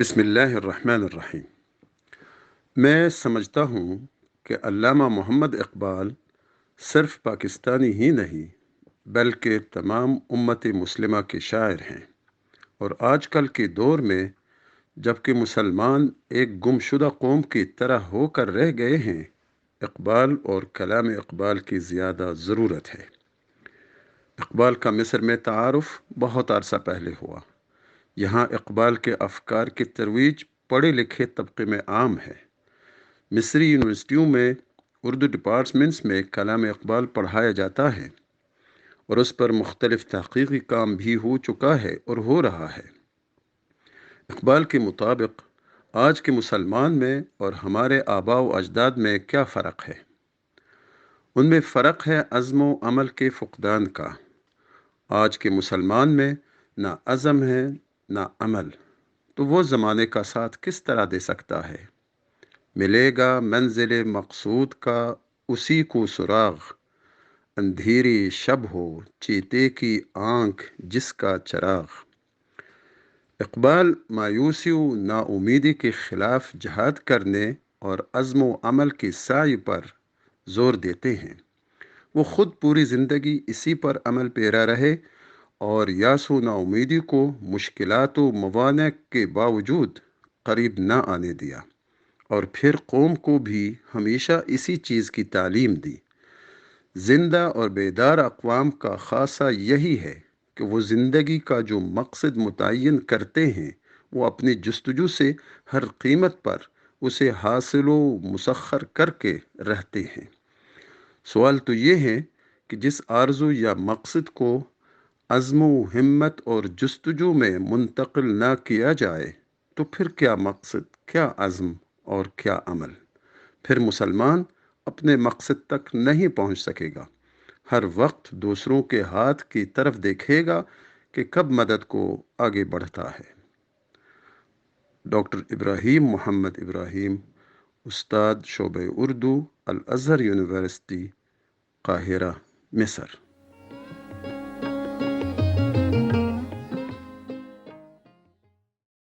بسم اللہ الرحمن الرحیم۔ میں سمجھتا ہوں کہ علامہ محمد اقبال صرف پاکستانی ہی نہیں بلکہ تمام امت مسلمہ کے شاعر ہیں، اور آج کل کے دور میں جب کہ مسلمان ایک گمشدہ قوم کی طرح ہو کر رہ گئے ہیں، اقبال اور کلام اقبال کی زیادہ ضرورت ہے۔ اقبال کا مصر میں تعارف بہت عرصہ پہلے ہوا۔ یہاں اقبال کے افکار کی ترویج پڑھے لکھے طبقے میں عام ہے۔ مصری یونیورسٹیوں میں اردو ڈپارٹمنٹس میں کلام اقبال پڑھایا جاتا ہے، اور اس پر مختلف تحقیقی کام بھی ہو چکا ہے اور ہو رہا ہے۔ اقبال کے مطابق آج کے مسلمان میں اور ہمارے آباء و اجداد میں کیا فرق ہے؟ ان میں فرق ہے عزم و عمل کے فقدان کا۔ آج کے مسلمان میں نہ عزم ہے نہ عمل، تو وہ زمانے کا ساتھ کس طرح دے سکتا ہے؟ ملے گا منزل مقصود کا اسی کو سراغ، اندھیری شب ہو چیتے کی آنکھ جس کا چراغ۔ اقبال مایوسی و نا امیدی کے خلاف جہاد کرنے اور عزم و عمل کی سعی پر زور دیتے ہیں۔ وہ خود پوری زندگی اسی پر عمل پیرا رہے اور یاس و نا امیدی کو مشکلات و موانع کے باوجود قریب نہ آنے دیا، اور پھر قوم کو بھی ہمیشہ اسی چیز کی تعلیم دی۔ زندہ اور بیدار اقوام کا خاصہ یہی ہے کہ وہ زندگی کا جو مقصد متعین کرتے ہیں، وہ اپنی جستجو سے ہر قیمت پر اسے حاصل و مسخر کر کے رہتے ہیں۔ سوال تو یہ ہے کہ جس آرزو یا مقصد کو عزم و ہمت اور جستجو میں منتقل نہ کیا جائے، تو پھر کیا مقصد، کیا عزم اور کیا عمل؟ پھر مسلمان اپنے مقصد تک نہیں پہنچ سکے گا، ہر وقت دوسروں کے ہاتھ کی طرف دیکھے گا کہ کب مدد کو آگے بڑھتا ہے۔ ڈاکٹر ابراہیم محمد ابراہیم، استاد شعبہ اردو، الازہر یونیورسٹی، قاہرہ، مصر۔